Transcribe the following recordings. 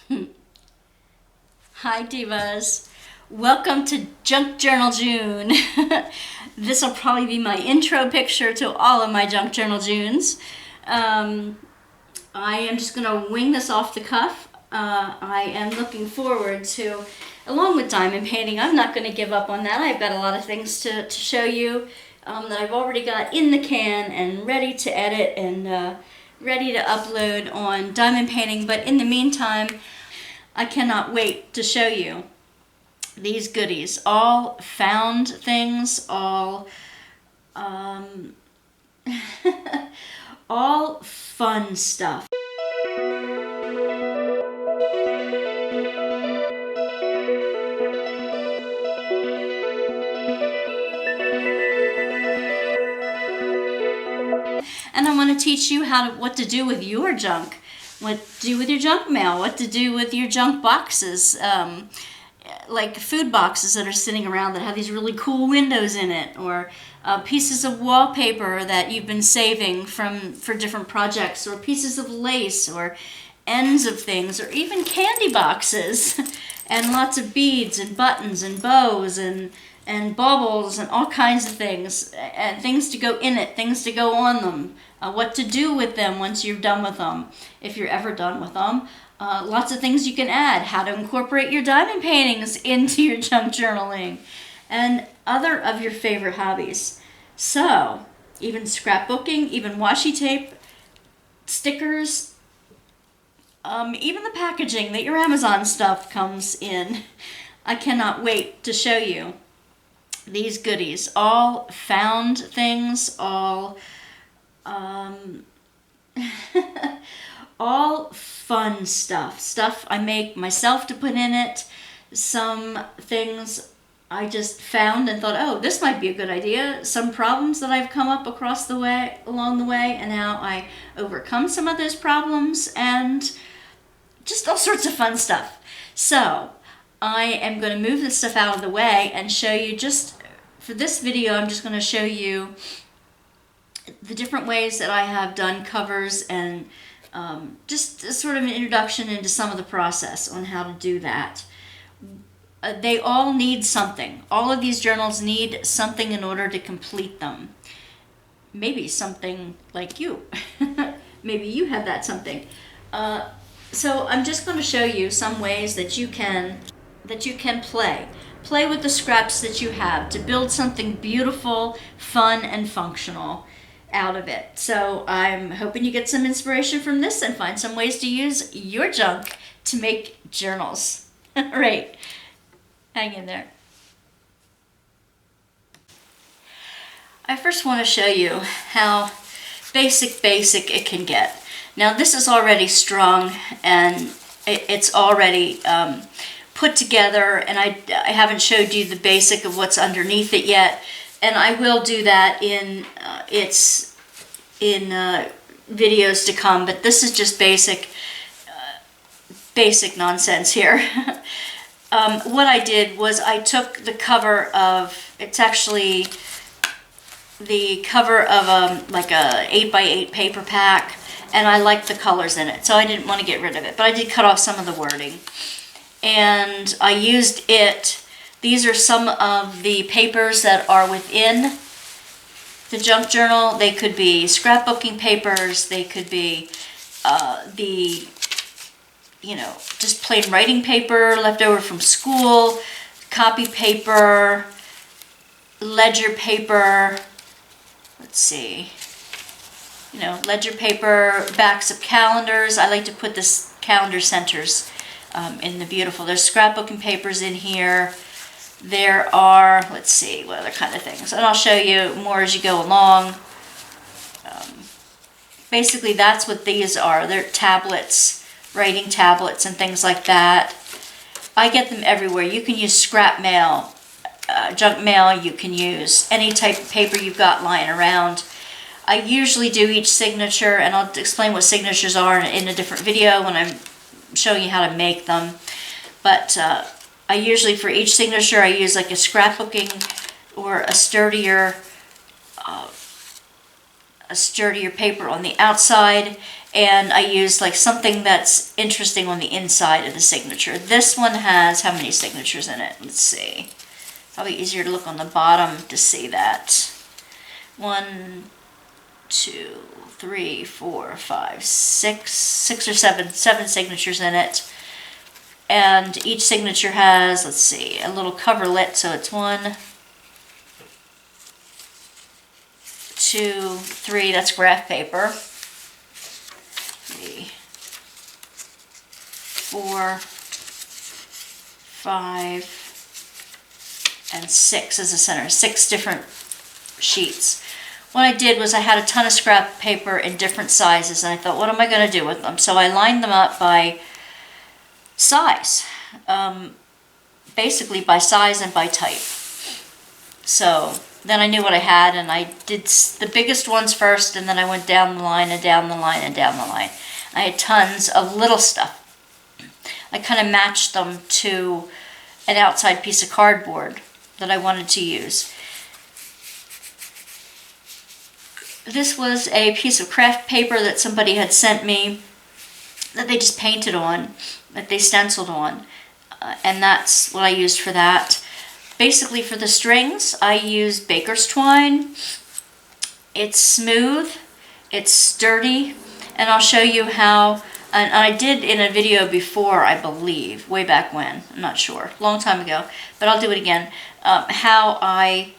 Hi Divas, welcome to Junk Journal June. This will probably be my intro picture to all of my Junk Journal Junes. I am just going to wing this off the cuff. I am looking forward to, along with diamond painting, I'm not going to give up on that. I've got a lot of things to show you that I've already got in the can and ready to edit and ready to upload on diamond painting. But in the meantime, I cannot wait to show you these goodies. All found things, all all fun stuff. And I want to teach you what to do with your junk. What to do with your junk mail, what to do with your junk boxes, like food boxes that are sitting around that have these really cool windows in it, or pieces of wallpaper that you've been saving for different projects, or pieces of lace, or ends of things, or even candy boxes, and lots of beads and buttons and bows and baubles and all kinds of things, and things to go in it, things to go on them, what to do with them once you're done with them, if you're ever done with them. Lots of things you can add, how to incorporate your diamond paintings into your junk journaling, and other of your favorite hobbies. So, even scrapbooking, even washi tape, stickers, even the packaging that your Amazon stuff comes in. I cannot wait to show you these goodies. All found things, all all fun stuff I make myself to put in it. Some things I just found and thought, oh, this might be a good idea. Some problems that I've come up along the way, and how I overcome some of those problems, and just all sorts of fun stuff. So I am going to move this stuff out of the way and show you, just for this video, I'm just going to show you the different ways that I have done covers, and just a sort of an introduction into some of the process on how to do that. They all need something. All of these journals need something in order to complete them. Maybe something like you. Maybe you have that something. So I'm just going to show you some ways that you can play with the scraps that you have to build something beautiful, fun, and functional out of it. So I'm hoping you get some inspiration from this and find some ways to use your junk to make journals. All right, hang in there. I first want to show you how basic it can get. Now this is already strung, and it's already put together, and I haven't showed you the basic of what's underneath it yet, and I will do that in videos to come. But this is just basic nonsense here. What I did was I took the cover of, it's actually the cover of like a 8x8 paper pack, and I like the colors in it, so I didn't want to get rid of it, but I did cut off some of the wording. And I used it. These are some of the papers that are within the junk journal. They could be scrapbooking papers, they could be just plain writing paper left over from school, copy paper, ledger paper, let's see, ledger paper, backs of calendars. I like to put this calendar centers in the beautiful. There's scrapbooking papers in here. There are, let's see, what other kind of things. And I'll show you more as you go along. Basically, that's what these are. They're tablets, writing tablets and things like that. I get them everywhere. You can use scrap mail, junk mail. You can use any type of paper you've got lying around. I usually do each signature, and I'll explain what signatures are in a different video when I'm showing you how to make them. But I usually, for each signature, I use like a scrapbooking or a sturdier paper on the outside, And I used like something that's interesting on the inside of the signature. This one has how many signatures in it? Let's see. Probably easier to look on the bottom to see that. 1, 2, 3, 4, 5, 6 or 7 signatures in it. And each signature has, let's see, a little coverlet. So it's 1, 2, 3, that's graph paper. 3, 4, 5, and 6 is the center. 6 different sheets. What I did was I had a ton of scrap paper in different sizes, and I thought, what am I going to do with them? So I lined them up by size, basically by size and by type. So then I knew what I had, and I did the biggest ones first, and then I went down the line and down the line and down the line. I had tons of little stuff. I kind of matched them to an outside piece of cardboard that I wanted to use. This was a piece of craft paper that somebody had sent me that they just painted on, that they stenciled on, and that's what I used for that. Basically for the strings, I used baker's twine. It's smooth, it's sturdy, and I'll show you how, and I did in a video before, I believe, way back when, I'm not sure, long time ago, but I'll do it again, how I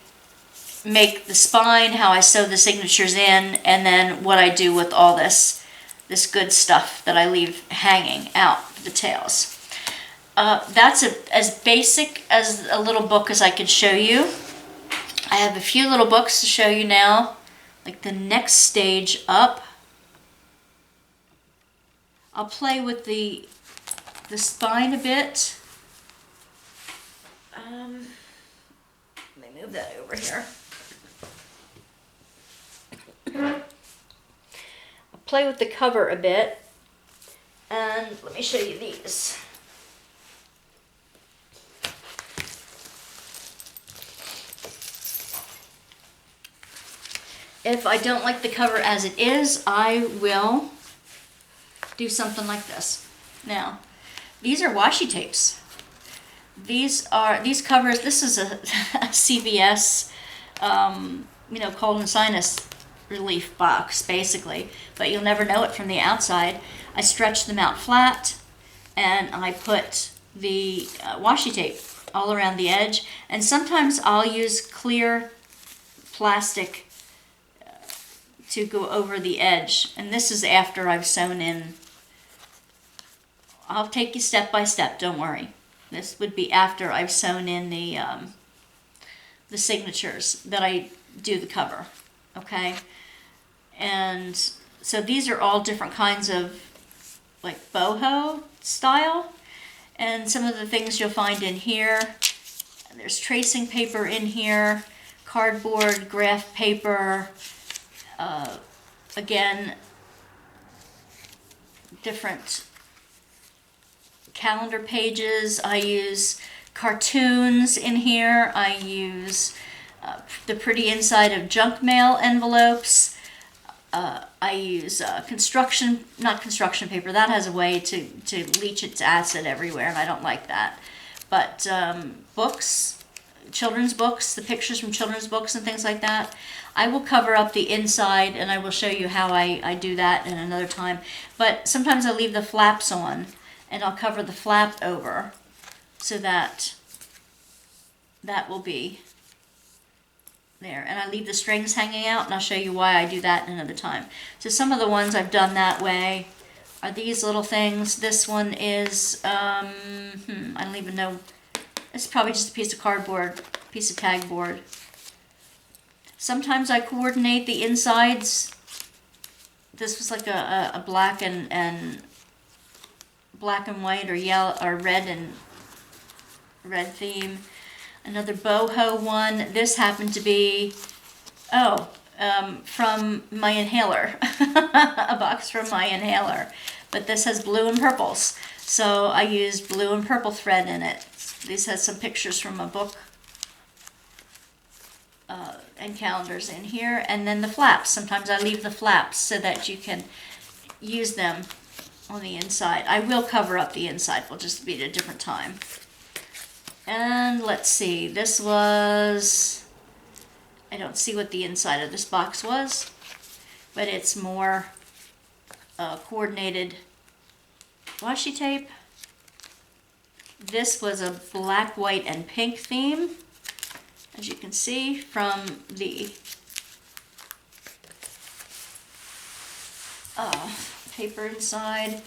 make the spine, how I sew the signatures in, and then what I do with all this good stuff that I leave hanging out, the tails. That's as basic as a little book as I can show you. I have a few little books to show you now, like the next stage up. I'll play with the spine a bit. Let me move that over here. I'll play with the cover a bit, and let me show you these. If I don't like the cover as it is, I will do something like this. Now, these are washi tapes. These covers, this is a CVS, cold and sinus relief box, basically, but you'll never know it from the outside. I stretch them out flat, and I put the washi tape all around the edge, and sometimes I'll use clear plastic to go over the edge, and this is after I've sewn in. I'll take you step by step, don't worry. This would be after I've sewn in the signatures that I do the cover, okay? And so these are all different kinds of like boho style, and some of the things you'll find in here. There's tracing paper in here, cardboard, graph paper, again, different calendar pages. I use cartoons in here. I use the pretty inside of junk mail envelopes. I use not construction paper. That has a way to leach its acid everywhere, and I don't like that. But books, children's books, the pictures from children's books and things like that, I will cover up the inside, and I will show you how I do that in another time. But sometimes I leave the flaps on, and I'll cover the flap over so that will be there. And I leave the strings hanging out, and I'll show you why I do that another time. So some of the ones I've done that way are these little things. This one is, I don't even know, it's probably just a piece of cardboard, piece of tag board. Sometimes I coordinate the insides. This was like a black and white or yellow or red theme. Another boho one. This happened to be, from my inhaler, a box from my inhaler. But this has blue and purples, so I used blue and purple thread in it. This has some pictures from a book and calendars in here, and then the flaps. Sometimes I leave the flaps so that you can use them on the inside. I will cover up the inside, we'll just be at a different time. And let's see, this was, I don't see what the inside of this box was, but it's more coordinated washi tape. This was a black, white, and pink theme, as you can see from the paper inside.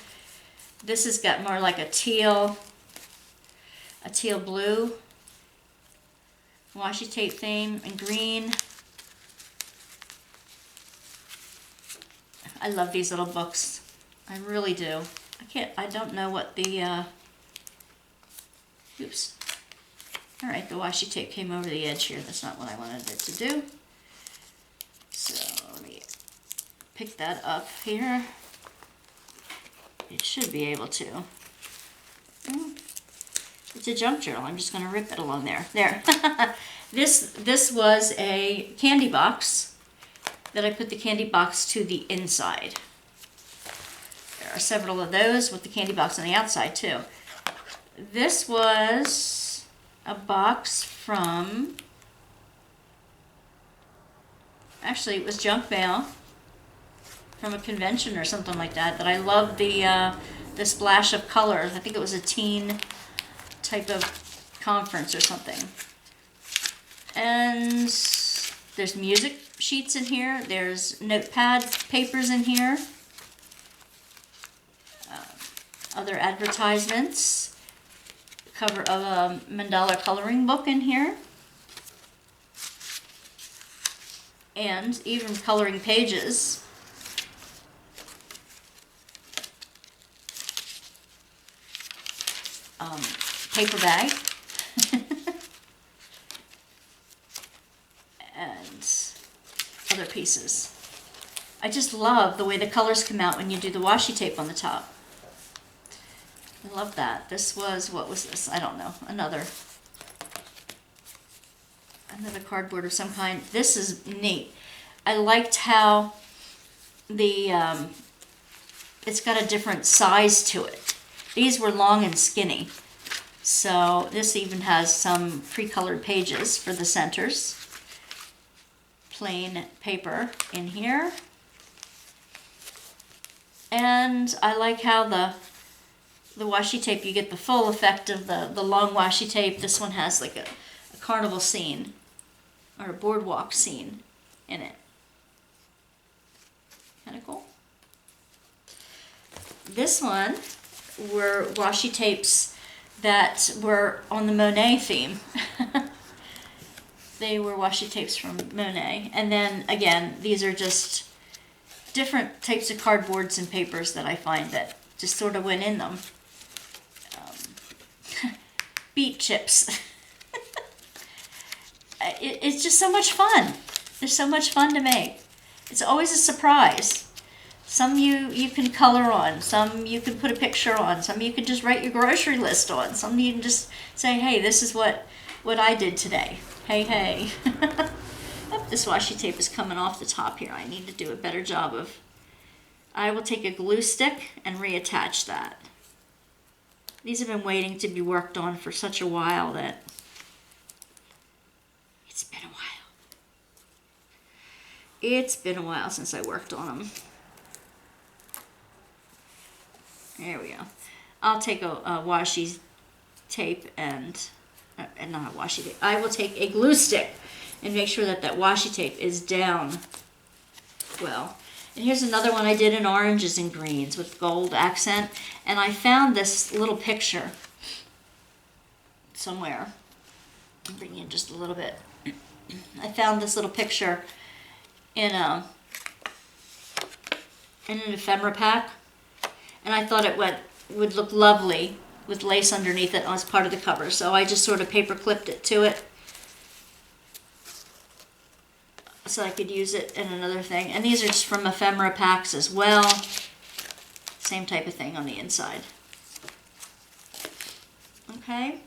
This has got more like a teal blue washi tape theme, and green. I love these little books. I really do. I don't know what the, oops. All right, the washi tape came over the edge here. That's not what I wanted it to do. So let me pick that up here. It should be able to. It's a junk journal. I'm just going to rip it along there. There. This was a candy box that I put the candy box to the inside. There are several of those with the candy box on the outside too. This was a box from, actually it was junk mail from a convention or something like that, but I loved the splash of color. I think it was a teen type of conference or something. And there's music sheets in here. There's notepad papers in here. Other advertisements. Cover of a mandala coloring book in here. And even coloring pages. Paper bag. And other pieces. I just love the way the colors come out when you do the washi tape on the top. I love that. This was, what was this? I don't know. Another cardboard of some kind. This is neat. I liked how the it's got a different size to it. These were long and skinny. So this even has some pre-colored pages for the centers. Plain paper in here. And I like how the washi tape, you get the full effect of the long washi tape. This one has like a carnival scene or a boardwalk scene in it. Kind of cool. This one were washi tapes that were on the Monet theme. They were washi tapes from Monet. And then again, these are just different types of cardboards and papers that I find that just sort of went in them. Beet chips. It's just so much fun. They're so much fun to make. It's always a surprise. Some you can color on, some you can put a picture on, some you can just write your grocery list on, some you can just say, hey, this is what I did today. Hey, hey. Oh, this washi tape is coming off the top here. I need to do a better job of, I will take a glue stick and reattach that. These have been waiting to be worked on for such a while that it's been a while. It's been a while since I worked on them. There we go. I'll take a washi tape and not a washi tape. I will take a glue stick and make sure that washi tape is down well. And here's another one I did in oranges and greens with gold accent. And I found this little picture somewhere. I'll bring in just a little bit. I found this little picture in an ephemera pack. And I thought it would look lovely with lace underneath it as part of the cover. So I just sort of paper clipped it to it, so I could use it in another thing. And these are just from ephemera packs as well. Same type of thing on the inside. Okay.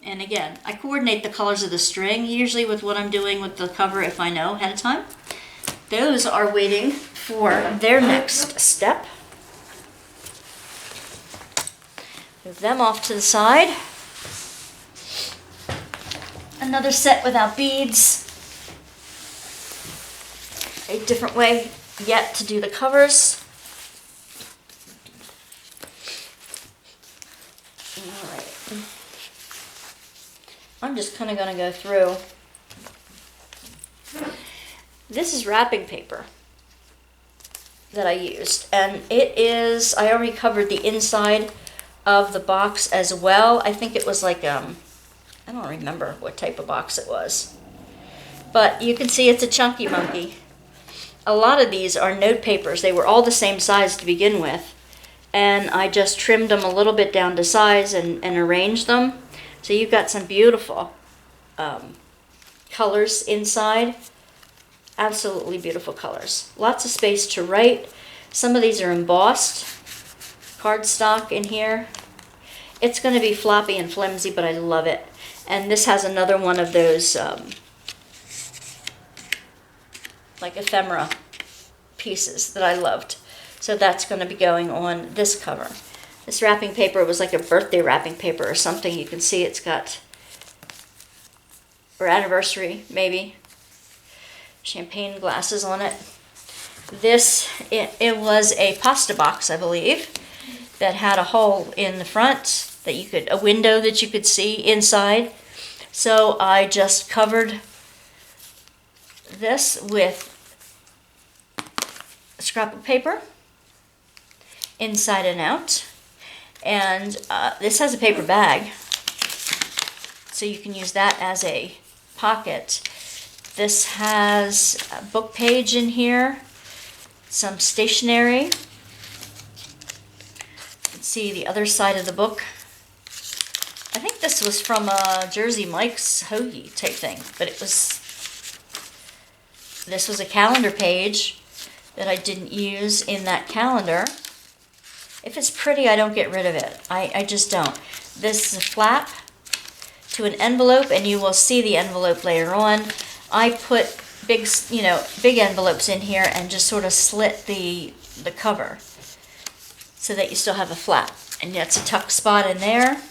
And again, I coordinate the colors of the string, usually with what I'm doing with the cover if I know ahead of time. Those are waiting for their next step. Move them off to the side. Another set without beads. A different way yet to do the covers. All right. I'm just kind of going to go through. This is wrapping paper that I used, and it is, I already covered the inside of the box as well. I think it was like, I don't remember what type of box it was. But you can see it's a chunky monkey. A lot of these are note papers. They were all the same size to begin with. And I just trimmed them a little bit down to size and arranged them. So you've got some beautiful colors inside. Absolutely beautiful colors. Lots of space to write. Some of these are embossed cardstock in here. It's going to be floppy and flimsy, but I love it. And this has another one of those like ephemera pieces that I loved. So that's going to be going on this cover. This wrapping paper was like a birthday wrapping paper or something. You can see it's got, or anniversary maybe, champagne glasses on it. This, it was a pasta box, I believe, that had a hole in the front that you could, a window that you could see inside. So I just covered this with scrapbook paper, inside and out. And this has a paper bag, so you can use that as a pocket. This has a book page in here, some stationery. You can see the other side of the book. I think this was from Jersey Mike's hoagie type thing, but this was a calendar page that I didn't use in that calendar. If it's pretty, I don't get rid of it. I just don't. This is a flap to an envelope, and you will see the envelope later on. I put big envelopes in here and just sort of slit the cover so that you still have a flap. And that's a tuck spot in there.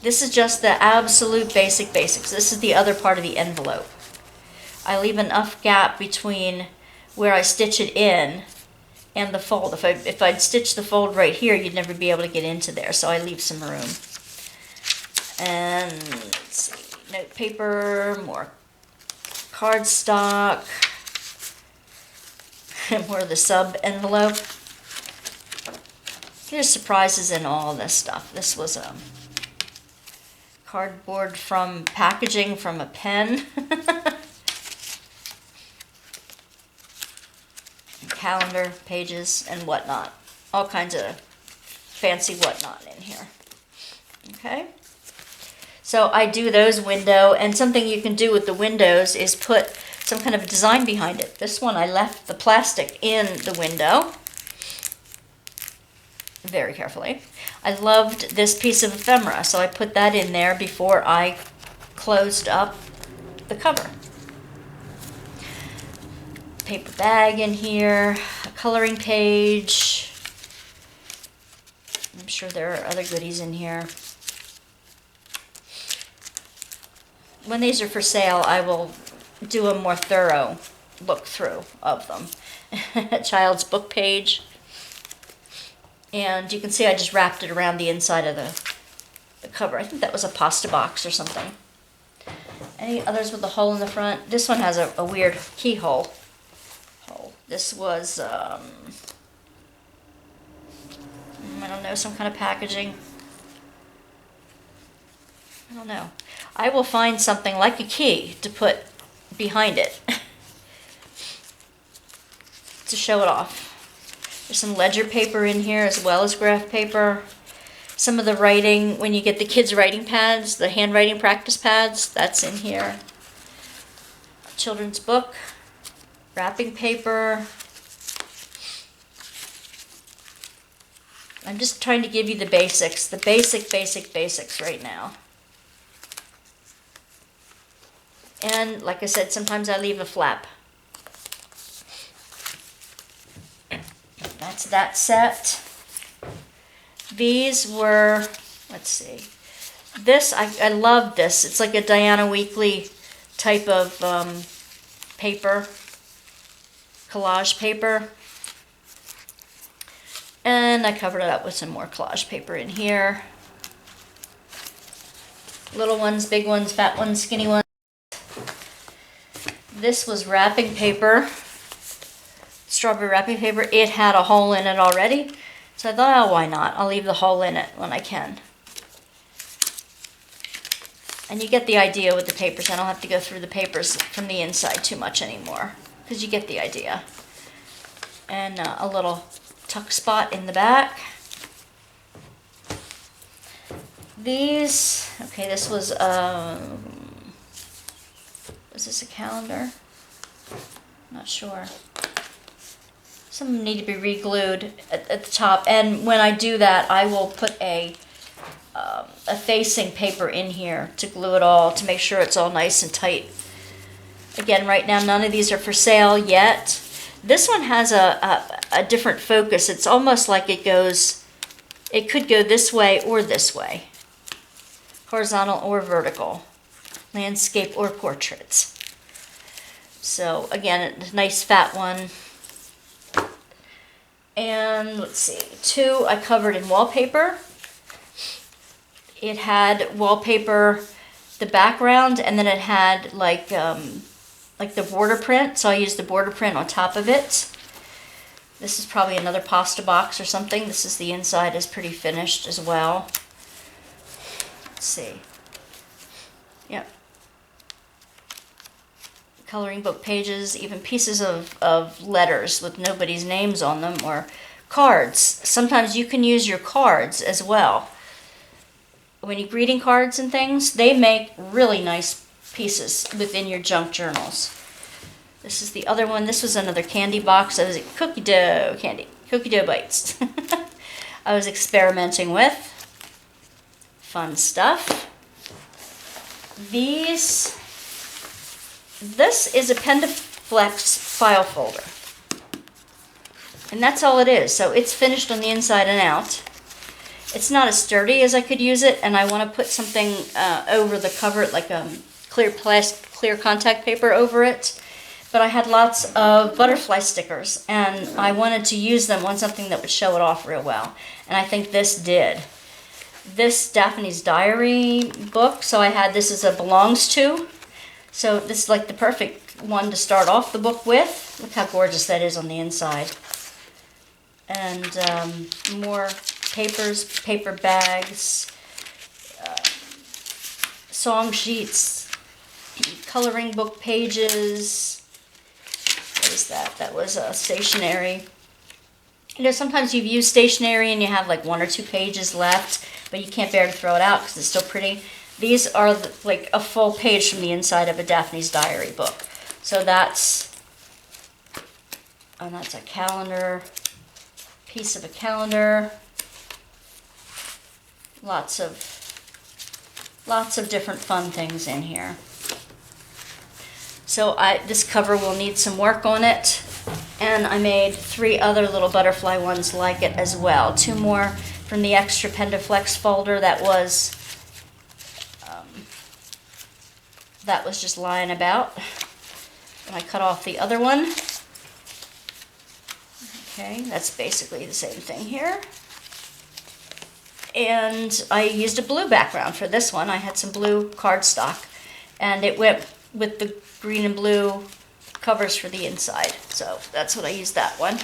This is just the absolute basics. This is the other part of the envelope. I leave enough gap between where I stitch it in and the fold. If I'd stitch the fold right here, you'd never be able to get into there, so I leave some room. And let's see, note paper, more cardstock, and more of the sub envelope. There's surprises in all this stuff. This was cardboard from packaging from a pen. Calendar pages and whatnot. All kinds of fancy whatnot in here. Okay. So I do those window, and something you can do with the windows is put some kind of design behind it. This one I left the plastic in the window very carefully. I loved this piece of ephemera, so I put that in there before I closed up the cover. Paper bag in here, a coloring page. I'm sure there are other goodies in here. When these are for sale, I will do a more thorough look through of them. A child's book page. And you can see I just wrapped it around the inside of the cover. I think that was a pasta box or something. Any others with a hole in the front? This one has a weird keyhole. This was, I don't know, some kind of packaging. I don't know. I will find something like a key to put behind it to show it off. There's some ledger paper in here as well as graph paper. Some of the writing, when you get the kids' writing pads, the handwriting practice pads, that's in here. A children's book. Wrapping paper. I'm just trying to give you the basics, the basics right now. And like I said, sometimes I leave a flap. That's that set. These were, let's see, this, I love this. It's like a Diana Weekly type of paper, collage paper. And I covered it up with some more collage paper in here. Little ones, big ones, fat ones, skinny ones. This was wrapping paper, strawberry wrapping paper. It had a hole in it already. So I thought, oh, why not? I'll leave the hole in it when I can. And you get the idea with the papers. I don't have to go through the papers from the inside too much anymore, because you get the idea. And a little tuck spot in the back. These, okay, this was this a calendar? Not sure. Some of them need to be re-glued at the top, and when I do that, I will put a facing paper in here to glue it all, to make sure it's all nice and tight. Again, right now, none of these are for sale yet. This one has a different focus. It's almost like it could go this way or this way. Horizontal or vertical. Landscape or portraits. So again, a nice fat one. And let's see, 2 I covered in wallpaper. It had wallpaper, the background, and then it had like the border print. So I used the border print on top of it. This is probably another pasta box or something. This is the inside is pretty finished as well. Let's see. Yep. Coloring book pages, even pieces of letters with nobody's names on them, or cards. Sometimes you can use your cards as well. When you greeting cards and things, they make really nice pieces within your junk journals. This is the other one. This was another candy box. I was cookie dough candy, cookie dough bites. I was experimenting with. Fun stuff. This is a Pendaflex file folder. And that's all it is. So it's finished on the inside and out. It's not as sturdy as I could use it, and I want to put something over the cover, like clear contact paper over it. But I had lots of butterfly stickers, and I wanted to use them on something that would show it off real well. And I think this did. This Daphne's Diary book, so I had this as a belongs to. So this is like the perfect one to start off the book with. Look how gorgeous that is on the inside. And more papers, paper bags, song sheets, coloring book pages. What is that? That was stationery. You know, sometimes you've used stationery and you have like 1 or 2 pages left, but you can't bear to throw it out because it's still pretty. These are like a full page from the inside of a Daphne's Diary book. So that's a calendar, piece of a calendar. Lots of different fun things in here. So this cover will need some work on it. And I made 3 other little butterfly ones like it as well. 2 more from the extra Pendaflex folder that was just lying about. And I cut off the other one. Okay, that's basically the same thing here. And I used a blue background for this one. I had some blue cardstock, and it went with the green and blue covers for the inside. So that's what I used that one.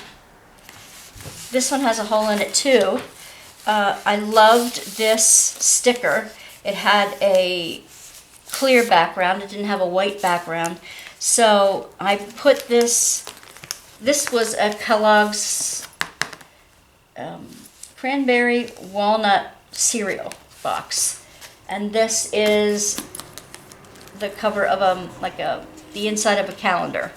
This one has a hole in it too. I loved this sticker. It had a clear background. It didn't have a white background. So I put this was a Kellogg's cranberry walnut cereal box. And this is the cover of the inside of a calendar.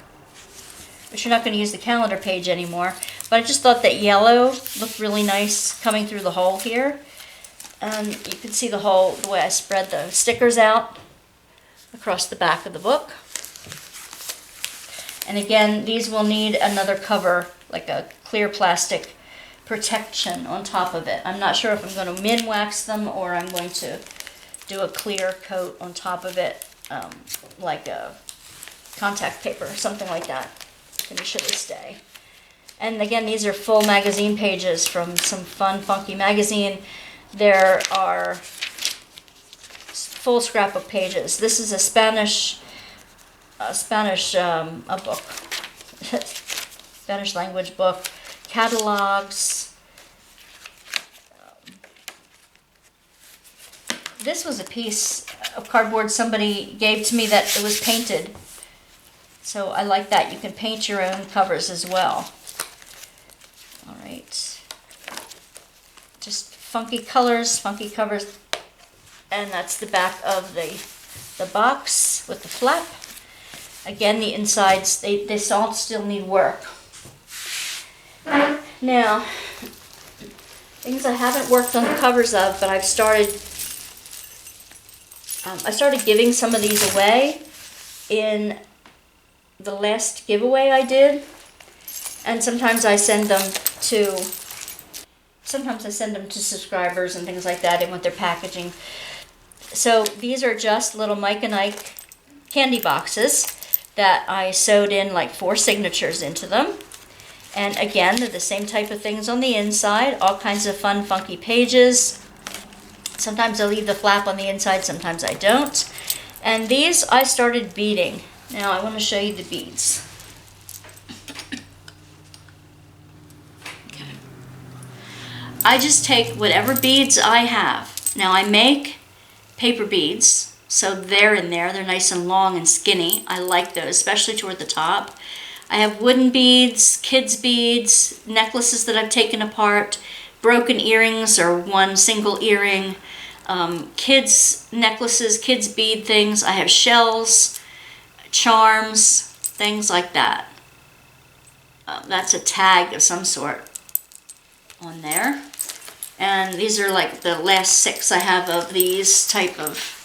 But you're not going to use the calendar page anymore. But I just thought that yellow looked really nice coming through the hole here. And you can see the hole, the way I spread the stickers out across the back of the book. And again, these will need another cover, like a clear plastic protection on top of it. I'm not sure if I'm going to min wax them or I'm going to do a clear coat on top of it, like a contact paper or something like that to make sure they stay. And again, these are full magazine pages from some fun, funky magazine. There are full scrapbook pages. This is a Spanish a book, Spanish language book, catalogs. This was a piece of cardboard somebody gave to me that it was painted. So I like that. You can paint your own covers as well. All right. Just funky colors, funky covers. And that's the back of the box with the flap. Again, the insides, they all still need work. Now, things I haven't worked on the covers of, but I've started, I started giving some of these away in the last giveaway I did. And sometimes I send them to subscribers and things like that and with their packaging. So these are just little Mike and Ike candy boxes that I sewed in like 4 signatures into them. And again, they're the same type of things on the inside, all kinds of fun, funky pages. Sometimes I leave the flap on the inside, sometimes I don't. And these I started beading. Now I want to show you the beads. Okay. I just take whatever beads I have. Now I make paper beads, so they're in there. They're nice and long and skinny. I like those, especially toward the top. I have wooden beads, kids' beads, necklaces that I've taken apart, broken earrings or one single earring, kids' necklaces, kids' bead things. I have shells, charms, things like that. That's a tag of some sort on there. And these are like the last 6 I have of these type of,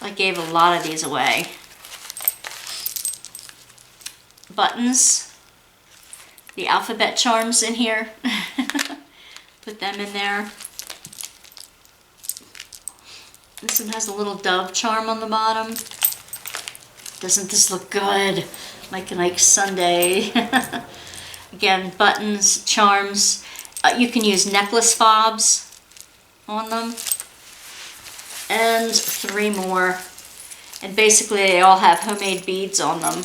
I gave a lot of these away. Buttons, the alphabet charms in here. Put them in there. This one has a little dove charm on the bottom. Doesn't this look good? Like an Ike Sunday. Again, buttons, charms. You can use necklace fobs on them. And 3 more. And basically they all have homemade beads on them.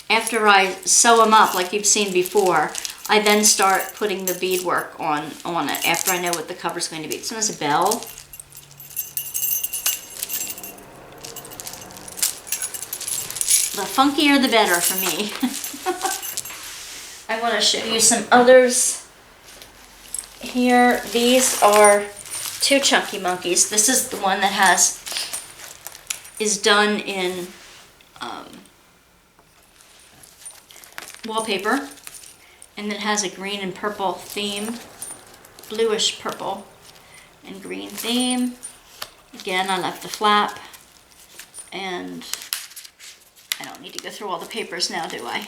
After I sew them up, like you've seen before, I then start putting the beadwork on it after I know what the cover's going to be. This one has a bell. The funkier the better for me. I want to show you some others here. These are 2 chunky monkeys. This is the one that is done in wallpaper, and it has a green and purple theme, bluish purple and green theme. Again, I left the flap, and I don't need to go through all the papers now, do I?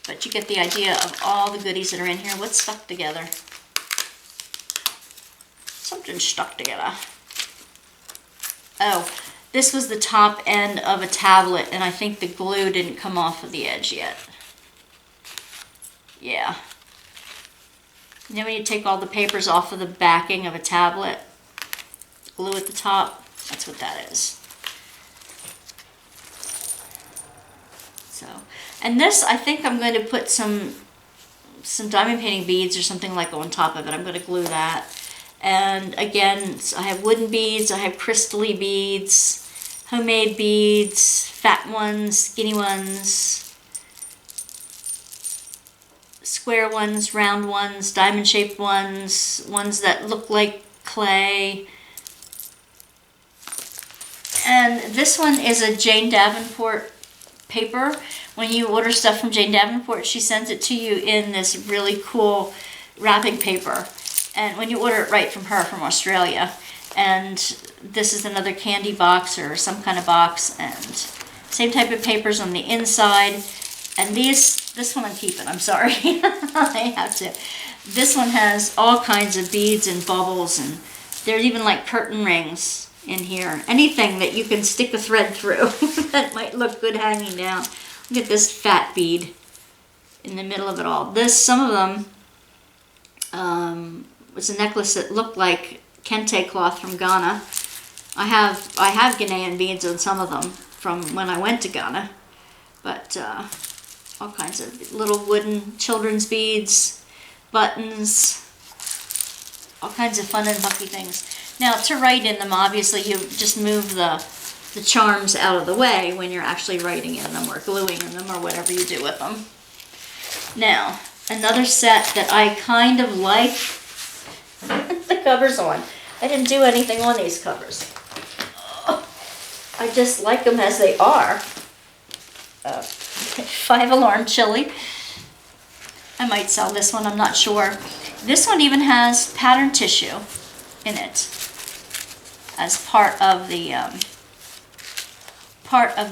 But you get the idea of all the goodies that are in here. What's stuck together? Something stuck together. Oh, this was the top end of a tablet, and I think the glue didn't come off of the edge yet. Yeah. You know when you take all the papers off of the backing of a tablet? Glue at the top? That's what that is. So, and this, I think I'm going to put some diamond painting beads or something like on top of it. I'm going to glue that. And again, I have wooden beads, I have crystally beads, homemade beads, fat ones, skinny ones, square ones, round ones, diamond-shaped ones, ones that look like clay. And this one is a Jane Davenport paper. When you order stuff from Jane Davenport, she sends it to you in this really cool wrapping paper. And when you order it right from her, from Australia. And this is another candy box or some kind of box. And same type of papers on the inside. And this one I'm keeping, I'm sorry. I have to. This one has all kinds of beads and bubbles, and there's even like curtain rings in here. Anything that you can stick a thread through that might look good hanging down. Look at this fat bead in the middle of it all. Some of them, was a necklace that looked like kente cloth from Ghana. I have Ghanaian beads on some of them from when I went to Ghana, but all kinds of little wooden children's beads, buttons, all kinds of fun and funky things. Now, to write in them, obviously, you just move the charms out of the way when you're actually writing in them or gluing in them or whatever you do with them. Now, another set that I kind of like the covers on. I didn't do anything on these covers. I just like them as they are. 5 Alarm Chili. I might sell this one, I'm not sure. This one even has pattern tissue in it as part of the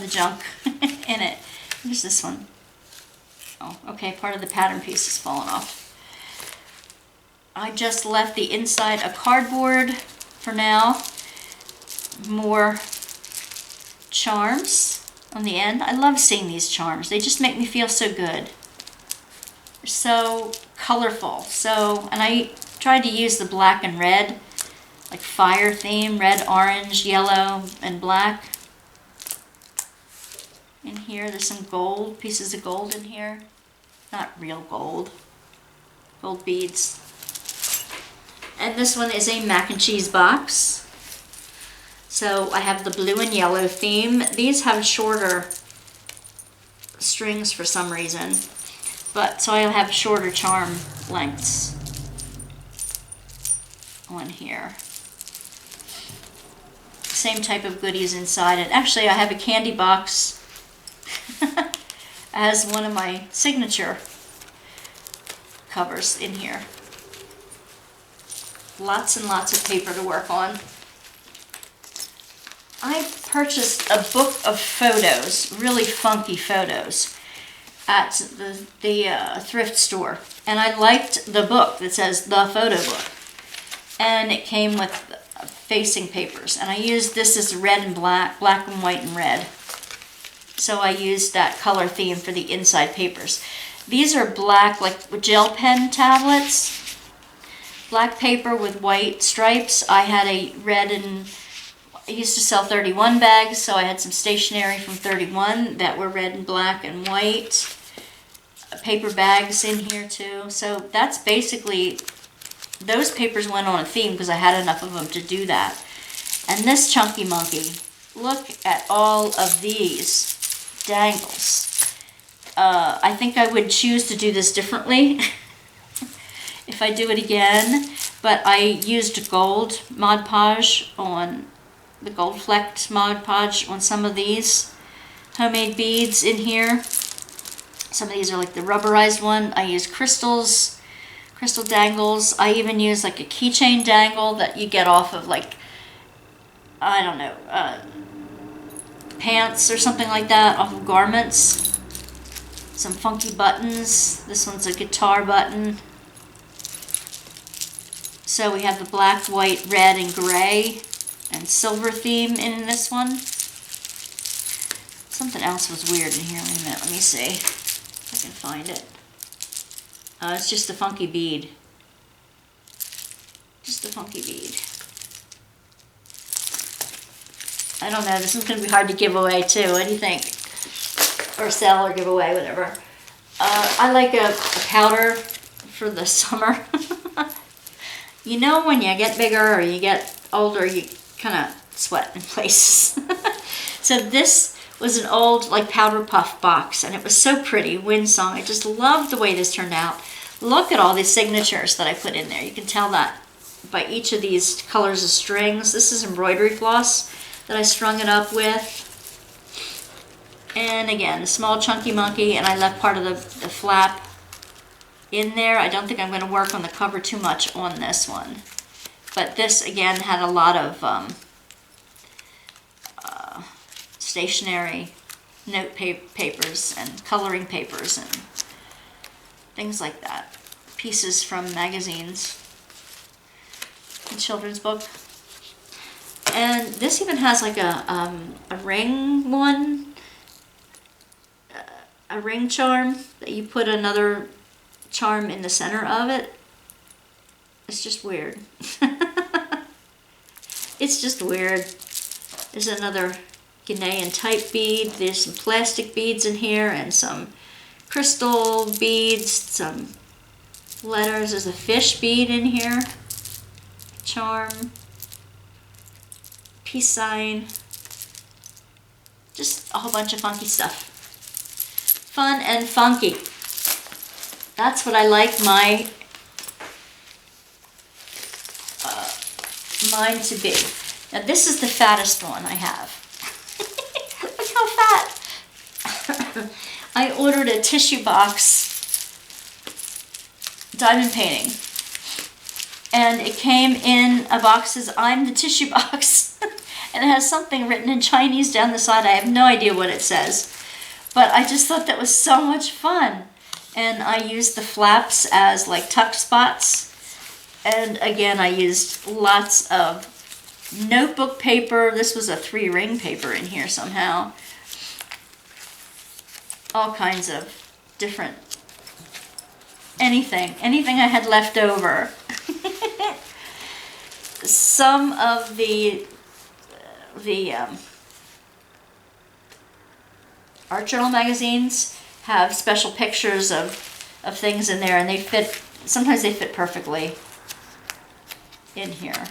junk in it. Here's this one. Oh, okay, part of the pattern piece is falling off. I just left the inside a cardboard for now. More charms on the end. I love seeing these charms. They just make me feel so good. They're so colorful. And I tried to use the black and red, like fire theme, red, orange, yellow, and black. In here, there's some gold, pieces of gold in here. Not real gold. Gold beads. And this one is a mac and cheese box. So I have the blue and yellow theme. These have shorter strings for some reason. So I have shorter charm lengths on here. Same type of goodies inside it. Actually, I have a candy box as one of my signature covers in here. Lots and lots of paper to work on. I purchased a book of photos, really funky photos, at the thrift store. And I liked the book that says The Photo Book. And it came with facing papers. And I used this as red and black, black and white and red. So I used that color theme for the inside papers. These are black, like gel pen tablets. Black paper with white stripes. I had a red and I used to sell 31 bags, so I had some stationery from 31 that were red and black and white. Paper bags in here too. So that's basically, those papers went on a theme because I had enough of them to do that. And this chunky monkey, look at all of these dangles. I think I would choose to do this differently if I do it again, but I used gold Mod Podge on the gold flecked Mod Podge on some of these homemade beads in here. Some of these are like the rubberized one. I use crystal dangles. I even use like a keychain dangle that you get off of, like, I don't know, pants or something like that, off of garments. Some funky buttons. This one's a guitar button. So we have the black, white, red, and gray and silver theme in this one. Something else was weird in here. Wait a minute, let me see if I can find it. It's just a funky bead. Just a funky bead. I don't know, this one's going to be hard to give away too. What do you think? Or sell or give away, whatever. I like a powder for the summer. You know, when you get bigger or you get older, you kind of sweat in places. So this was an old, like, powder puff box, and it was so pretty, Windsong. I just loved the way this turned out. Look at all these signatures that I put in there. You can tell that by each of these colors of strings. This is embroidery floss that I strung it up with. And again, a small chunky monkey, and I left part of the flap in there. I don't think I'm going to work on the cover too much on this one. But this, again, had a lot of stationery note papers and coloring papers and things like that. Pieces from magazines. A children's book. And this even has like a ring one. A ring charm that you put another charm in the center of it. It's just weird. It's just weird. There's another Ghanaian type bead. There's some plastic beads in here and some crystal beads, some letters. There's a fish bead in here. Charm. Peace sign. Just a whole bunch of funky stuff. Fun and funky. That's what I like my mine to be. Now this is the fattest one I have. Look how fat. I ordered a tissue box diamond painting. And it came in a box that says, I'm the tissue box. And it has something written in Chinese down the side. I have no idea what it says. But I just thought that was so much fun. And I used the flaps as like tuck spots. And again, I used lots of notebook paper. This was a 3-ring paper in here somehow. All kinds of different, anything I had left over. Some of the art journal magazines have special pictures of things in there, and they fit, sometimes they fit perfectly in here.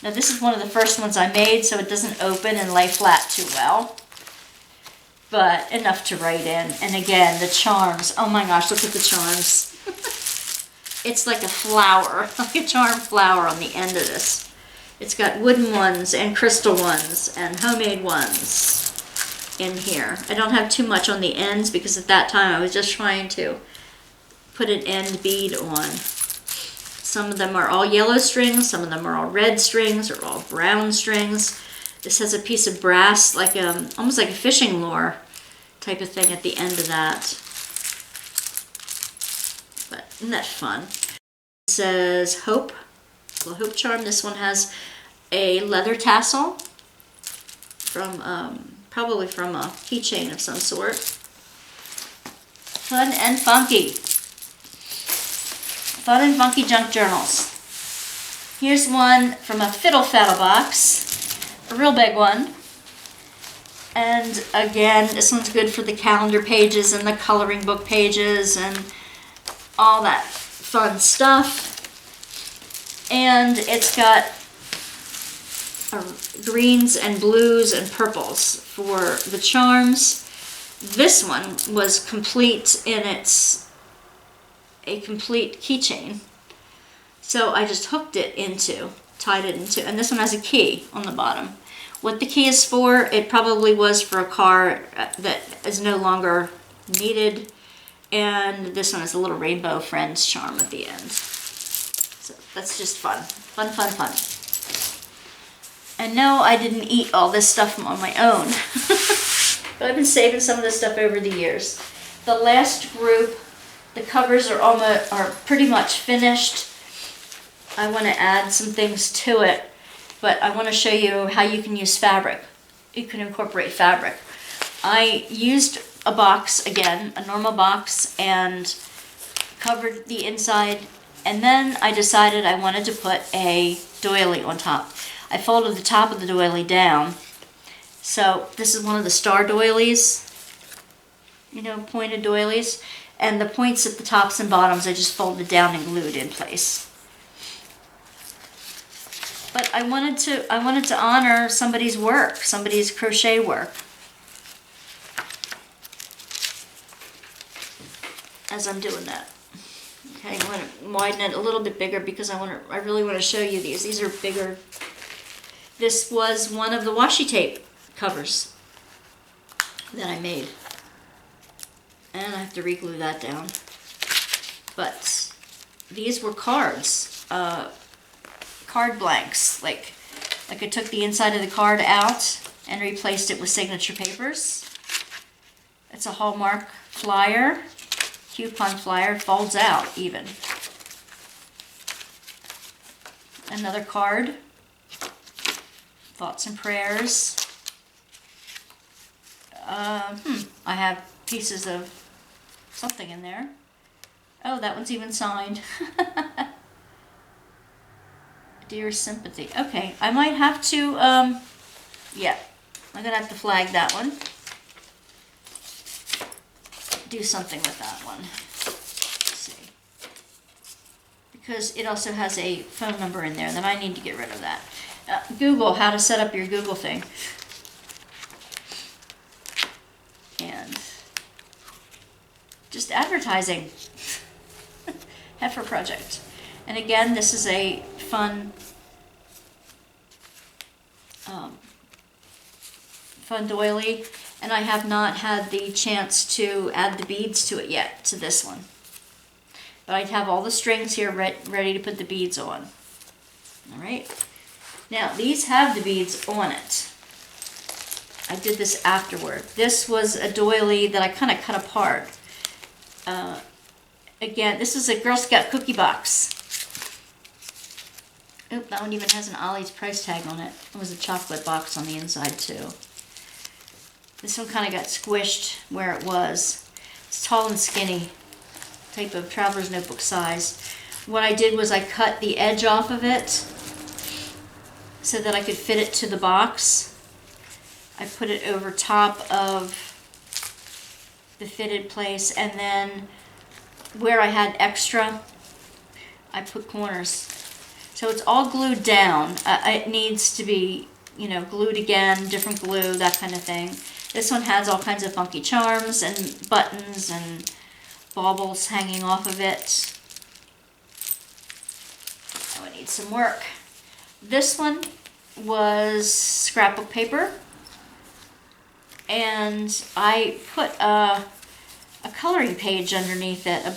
Now this is one of the first ones I made, so it doesn't open and lay flat too well, but enough to write in. And again, the charms, oh my gosh, look at the charms. It's like a flower, like a charm flower on the end of this. It's got wooden ones and crystal ones and homemade ones in here. I don't have too much on the ends because at that time I was just trying to put an end bead on. Some of them are all yellow strings, some of them are all red strings or all brown strings. This has a piece of brass, like almost like a fishing lure type of thing at the end of that. But isn't that fun? It says Hope, well, Hope charm. This one has a leather tassel from probably from a keychain of some sort. Fun and funky. Fun and funky junk journals. Here's one from a Fiddle Faddle box, a real big one. And again, this one's good for the calendar pages and the coloring book pages and all that fun stuff. And it's got greens and blues and purples for the charms. This one was complete in a complete keychain. So I just hooked it into, tied it into, and this one has a key on the bottom. What the key is for, it probably was for a car that is no longer needed. And this one is a little Rainbow Friends charm at the end. So that's just fun. Fun, fun, fun. And no, I didn't eat all this stuff on my own. But I've been saving some of this stuff over the years. The last group, the covers are pretty much finished. I want to add some things to it, but I want to show you how you can use fabric. You can incorporate fabric. I used a box, again, a normal box, and covered the inside, and then I decided I wanted to put a doily on top. I folded the top of the doily down. So this is one of the star doilies, you know, pointed doilies, and the points at the tops and bottoms I just folded down and glued in place. But I wanted to honor somebody's work, somebody's crochet work, as I'm doing that. Okay, I'm going to widen it a little bit bigger because I really want to show you these. These are bigger. This was one of the washi tape covers that I made. And I have to re-glue that down. But these were cards, card blanks. Like I took the inside of the card out and replaced it with signature papers. It's a Hallmark flyer, coupon flyer, folds out even. Another card, thoughts and prayers. I have pieces of something in there. Oh, that one's even signed. Dear sympathy. Okay, I might have to, yeah, I'm gonna have to flag that one. Do something with that one. Let's see. Because it also has a phone number in there, then I need to get rid of that. Google, how to set up your Google thing. And just advertising. Heifer project. And again, this is a fun doily, and I have not had the chance to add the beads to it yet, to this one. But I have all the strings here ready to put the beads on. All right. Now, these have the beads on it. I did this afterward. This was a doily that I kind of cut apart. Again, this is a Girl Scout cookie box. Oop, that one even has an Ollie's price tag on it. It was a chocolate box on the inside too. This one kind of got squished where it was. It's tall and skinny, type of traveler's notebook size. What I did was I cut the edge off of it so that I could fit it to the box. I put it over top of the fitted place, and then where I had extra, I put corners. So it's all glued down. It needs to be, glued again, different glue, that kind of thing. This one has all kinds of funky charms and buttons and baubles hanging off of it. Oh, it needs some work. This one was scrapbook paper, and I put a coloring page underneath it, a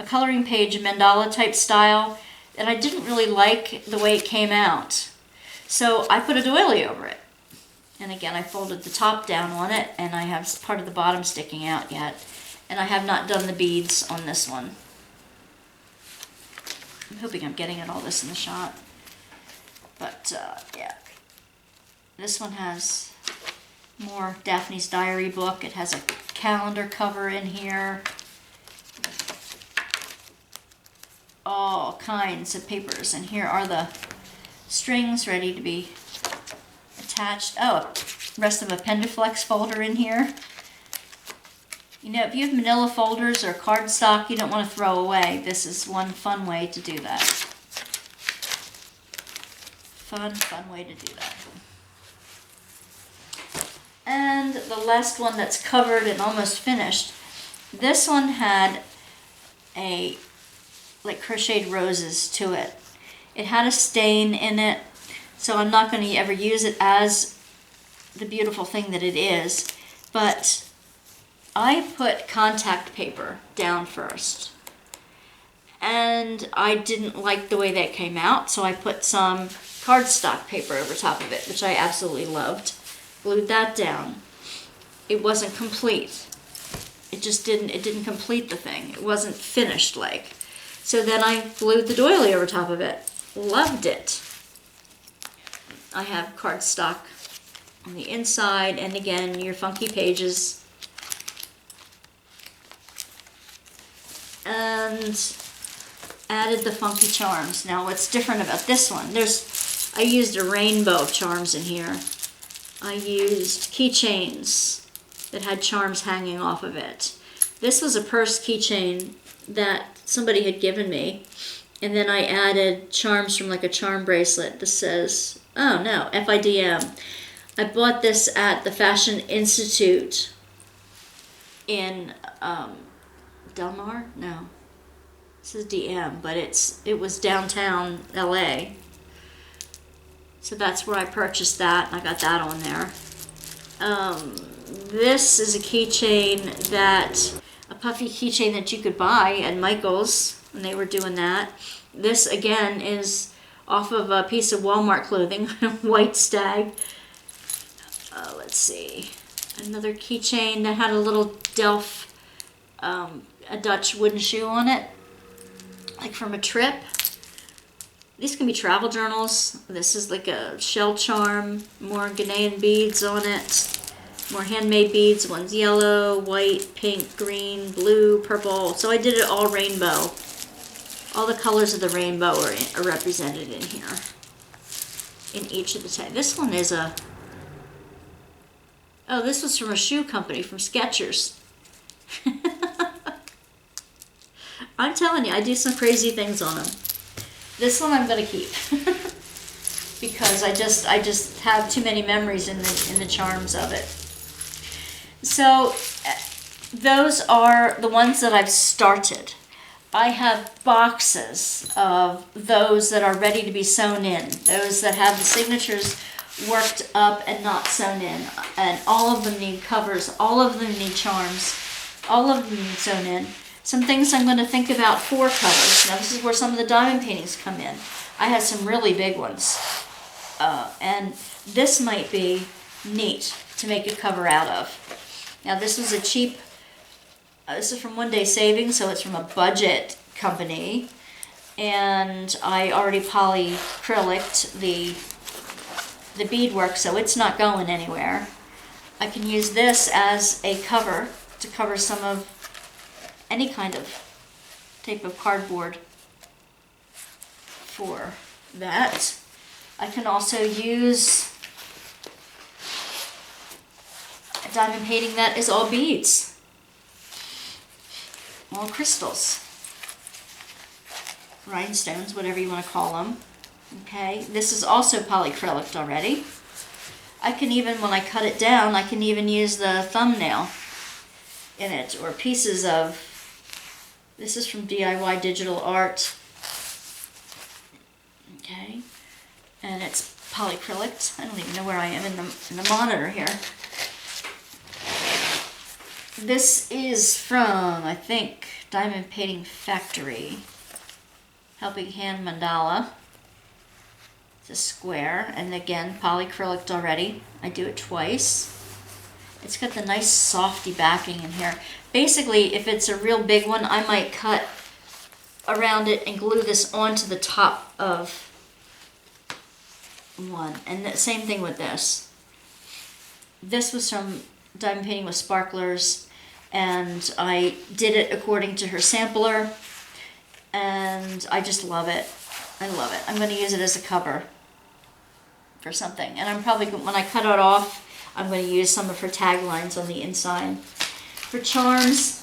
coloring page, mandala type style, and I didn't really like the way it came out. So I put a doily over it. And again, I folded the top down on it, and I have part of the bottom sticking out yet. And I have not done the beads on this one. I'm hoping I'm getting at all this in the shot. But, yeah. This one has more Daphne's Diary book. It has a calendar cover in here. All kinds of papers. And here are the strings ready to be attached. Oh, rest of a Pendaflex folder in here. If you have manila folders or cardstock you don't want to throw away, this is one fun way to do that. Fun way to do that. And the last one that's covered and almost finished. This one had like crocheted roses to it. It had a stain in it, so I'm not going to ever use it as the beautiful thing that it is. But I put contact paper down first, and I didn't like the way that came out, so I put some cardstock paper over top of it, which I absolutely loved. Glued that down. It wasn't complete. It didn't complete the thing. It wasn't finished like. So then I glued the doily over top of it. Loved it. I have cardstock on the inside, and again, your funky pages. And added the funky charms. Now, what's different about this one? I used a rainbow of charms in here. I used keychains that had charms hanging off of it. This was a purse keychain that somebody had given me. And then I added charms from like a charm bracelet that says, oh no, FIDM. I bought this at the Fashion Institute in Del Mar? No. This is DM, but it was downtown LA. So that's where I purchased that. I got that on there. This is a keychain a puffy keychain that you could buy at Michael's when they were doing that. This again is off of a piece of Walmart clothing, White Stag. let's see, another keychain that had a little Delft, a Dutch wooden shoe on it, like from a trip. These can be travel journals. This is like a shell charm, more Ghanaian beads on it, more handmade beads. One's yellow, white, pink, green, blue, purple. So I did it all rainbow. All the colors of the rainbow are represented in here, in each of the tags. This one is a, oh, this was from a shoe company, from Skechers. I'm telling you, I do some crazy things on them. This one I'm going to keep because I just have too many memories in the charms of it. So those are the ones that I've started. I have boxes of those that are ready to be sewn in, those that have the signatures worked up and not sewn in, and all of them need covers, all of them need charms, all of them need sewn in. Some things I'm going to think about for covers. Now this is where some of the diamond paintings come in. I had some really big ones. And this might be neat to make a cover out of. Now this was a cheap, this is from One Day Savings, so it's from a budget company. And I already polyacryliced the beadwork, so it's not going anywhere. I can use this as a cover to cover some of any kind of type of cardboard for that. I can also use a diamond painting that is all beads, all crystals, rhinestones, whatever you want to call them. Okay, this is also polyacrylic already. I can even, when I cut it down, I can even use the thumbnail in it, or pieces of, this is from DIY Digital Art. Okay, and it's polyacrylic. I don't even know where I am in the monitor here. This is from, I think, Diamond Painting Factory. Helping Hand Mandala. It's a square, and again, polyacrylic already. I do it twice. It's got the nice softy backing in here. Basically, if it's a real big one, I might cut around it and glue this onto the top of one. And the same thing with this. This was from Diamond Painting with Sparklers, and I did it according to her sampler, and I just love it. I love it. I'm going to use it as a cover for something. And I'm probably, when I cut it off, I'm going to use some of her taglines on the inside. For charms,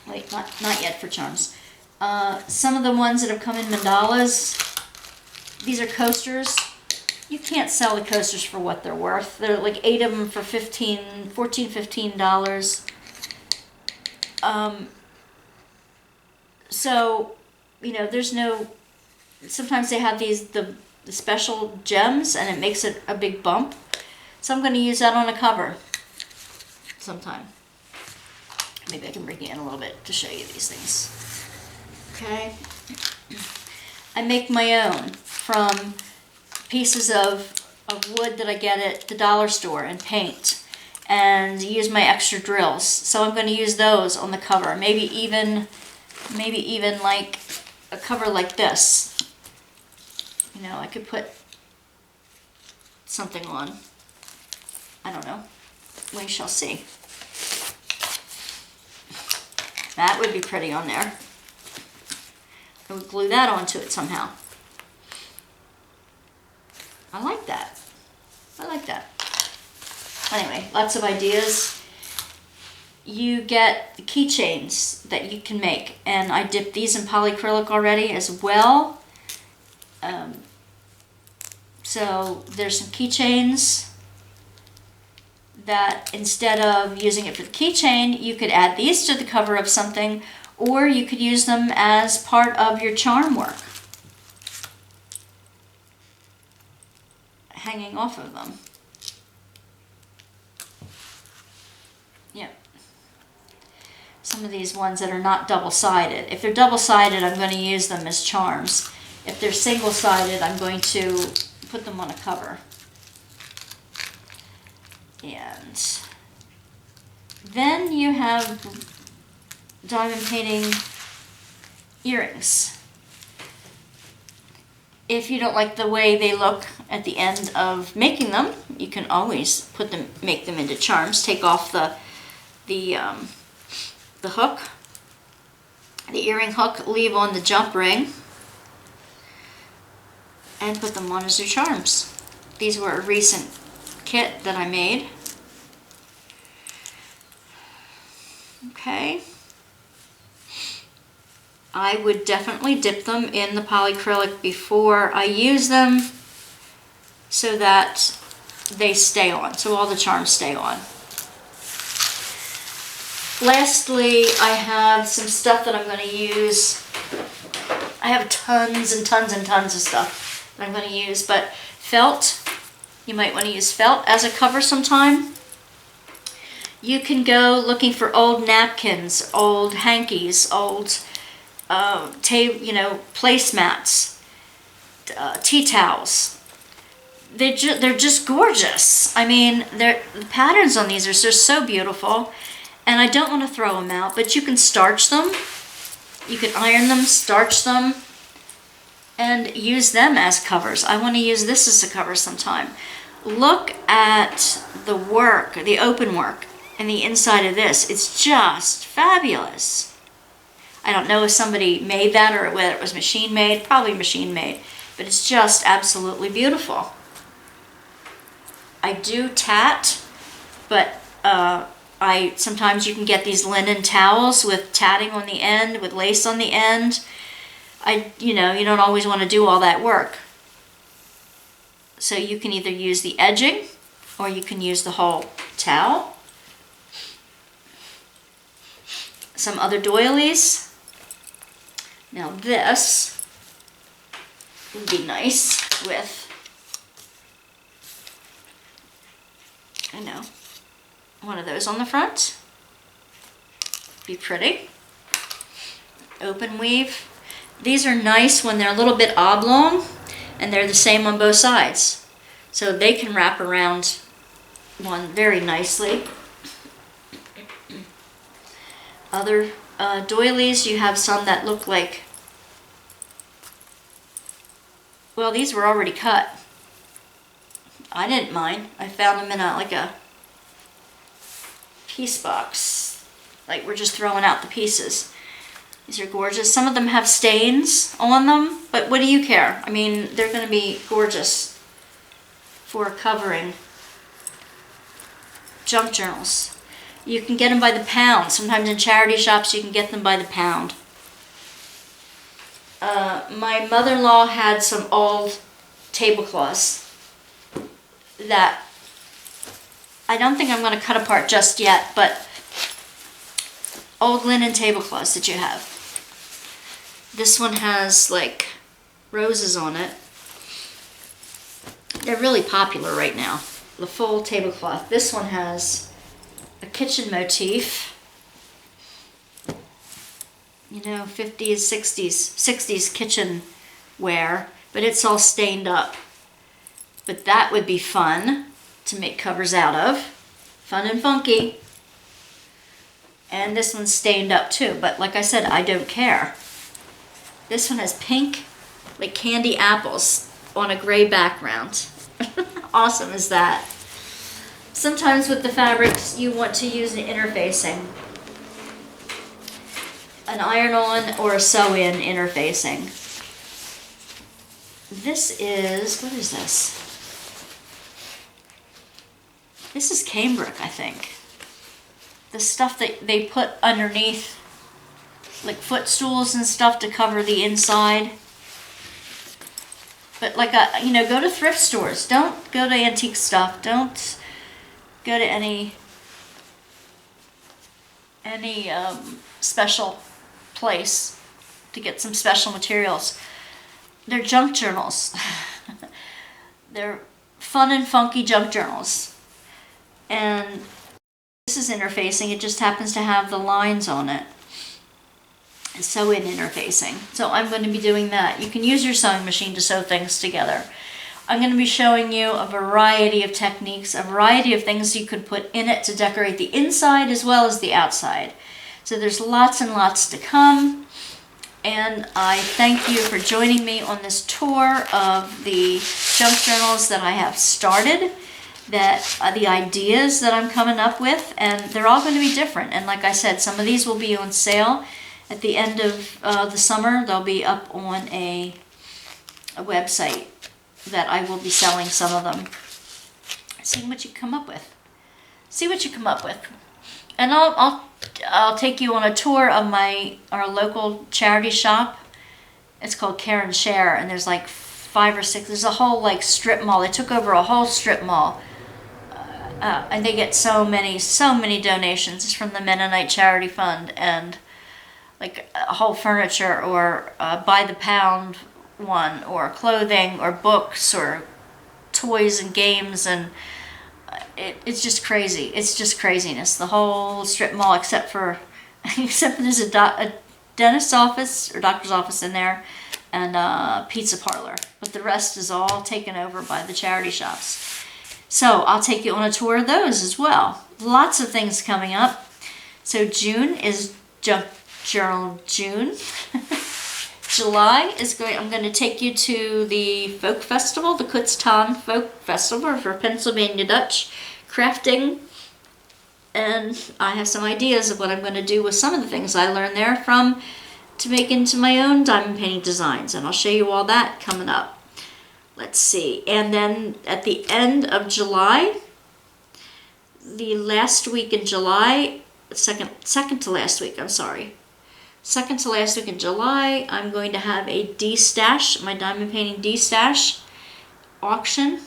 wait, not yet for charms. Some of the ones that have come in mandalas, these are coasters. You can't sell the coasters for what they're worth. They're like 8 of them for $14, $15. So, you know, there's no, sometimes they have these, the special gems, and it makes it a big bump. So I'm going to use that on a cover sometime. Maybe I can bring you in a little bit to show you these things. Okay. I make my own from pieces of wood that I get at the dollar store and paint, and use my extra drills. So I'm going to use those on the cover. Maybe even like a cover like this. You know, I could put something on. I don't know. We shall see. That would be pretty on there. I would glue that onto it somehow. I like that. I like that. Anyway, lots of ideas. You get the keychains that you can make, and I dipped these in polyacrylic already as well. So there's some keychains that instead of using it for the keychain, you could add these to the cover of something, or you could use them as part of your charm work, hanging off of them. Yeah. Some of these ones that are not double-sided. If they're double-sided, I'm going to use them as charms. If they're single-sided, I'm going to put them on a cover. And then you have diamond painting earrings. If you don't like the way they look at the end of making them, you can always make them into charms. Take off the hook, the earring hook, leave on the jump ring, and put them on as your charms. These were a recent kit that I made. Okay. I would definitely dip them in the polyacrylic before I use them so that they stay on, so all the charms stay on. Lastly, I have some stuff that I'm going to use. I have tons and tons and tons of stuff that I'm going to use, but felt, you might want to use felt as a cover sometime. You can go looking for old napkins, old hankies, old placemats, tea towels. They're just gorgeous. I mean, the patterns on these are just so beautiful, and I don't want to throw them out, but you can starch them. You can iron them, starch them, and use them as covers. I want to use this as a cover sometime. Look at the work, the open work, and the inside of this. It's just fabulous. I don't know if somebody made that or whether it was machine made, probably machine made, but it's just absolutely beautiful. I do tat, but sometimes you can get these linen towels with tatting on the end, with lace on the end. You don't always want to do all that work. So you can either use the edging or you can use the whole towel. Some other doilies. Now this would be nice with, one of those on the front. Be pretty. Open weave. These are nice when they're a little bit oblong and they're the same on both sides. So they can wrap around one very nicely. Other doilies, you have some that look like, well, these were already cut. I didn't mind. I found them in a piece box. Like, we're just throwing out the pieces. These are gorgeous. Some of them have stains on them, but what do you care? I mean, they're going to be gorgeous for covering junk journals. You can get them by the pound. Sometimes in charity shops you can get them by the pound. My mother-in-law had some old tablecloths that I don't think I'm going to cut apart just yet, but old linen tablecloths that you have. This one has like roses on it. They're really popular right now, the full tablecloth. This one has a kitchen motif, 50s, 60s kitchen wear, but it's all stained up. But that would be fun to make covers out of. Fun and funky. And this one's stained up too, but like I said, I don't care. This one has pink, like candy apples on a gray background. Awesome is that? Sometimes with the fabrics, you want to use an interfacing. An iron-on or a sew-in interfacing. This is, what is this? This is cambric, I think. The stuff that they put underneath, like footstools and stuff to cover the inside. But like go to thrift stores. Don't go to antique stuff. Don't go to any special place to get some special materials. They're junk journals. They're fun and funky junk journals. And this is interfacing. It just happens to have the lines on it. Sew-in interfacing. So I'm going to be doing that. You can use your sewing machine to sew things together. I'm going to be showing you a variety of techniques, a variety of things you could put in it to decorate the inside as well as the outside. So there's lots and lots to come. And I thank you for joining me on this tour of the junk journals that I have started, that the ideas that I'm coming up with, and they're all going to be different. And like I said, some of these will be on sale at the end of the summer. They'll be up on a website that I will be selling some of them. See what you come up with. See what you come up with. And I'll take you on a tour of our local charity shop. It's called Care and Share, and there's like 5 or 6. There's a whole like strip mall. They took over a whole strip mall, and they get so many donations. It's from the Mennonite Charity Fund, and like whole furniture or by the pound one, or clothing, or books, or toys and games, and it's just crazy. It's just craziness. The whole strip mall, except for there's a dentist's office or doctor's office in there, and a pizza parlor. But the rest is all taken over by the charity shops. So I'll take you on a tour of those as well. Lots of things coming up. So June is Junk Journal June. July is I'm going to take you to the folk festival, the Kutztown Folk Festival for Pennsylvania Dutch crafting. And I have some ideas of what I'm going to do with some of the things I learned there to make into my own diamond painting designs. And I'll show you all that coming up. Let's see. And then at the end of July, the last week in July, second to last week, I'm sorry. Second to last week in July, I'm going to have a D-Stash, my diamond painting D-Stash auction.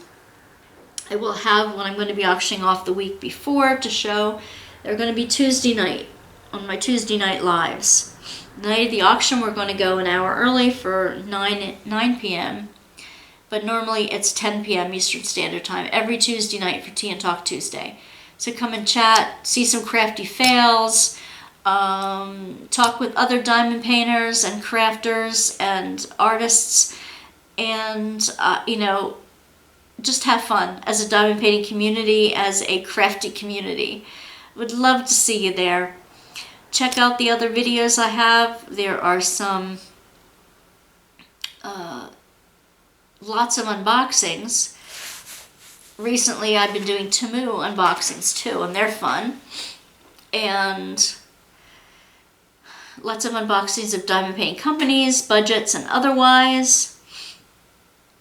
I will have what I'm going to be auctioning off the week before to show. They're going to be Tuesday night, on my Tuesday night lives. The night of the auction, we're going to go an hour early for 9 p.m. But normally it's 10 p.m. Eastern Standard Time every Tuesday night for Tea and Talk Tuesday. So come and chat, see some Crafty Fails, talk with other diamond painters and crafters and artists, and just have fun as a diamond painting community, as a crafty community. Would love to see you there. Check out the other videos I have. There are some lots of unboxings. Recently I've been doing Temu unboxings too, and they're fun. And lots of unboxings of diamond painting companies, budgets, and otherwise.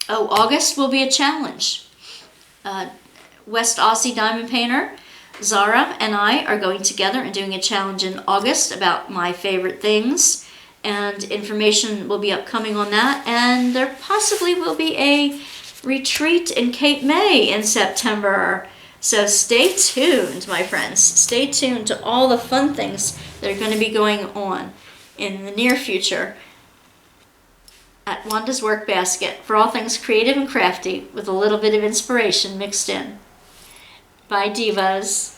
Oh, August will be a challenge. West Aussie diamond painter Zara and I are going together and doing a challenge in August about my favorite things, and information will be upcoming on that. And there possibly will be a retreat in Cape May in September. So stay tuned, my friends. Stay tuned to all the fun things that are going to be going on in the near future at Wanda's Workbasket for all things creative and crafty with a little bit of inspiration mixed in. Bye, divas.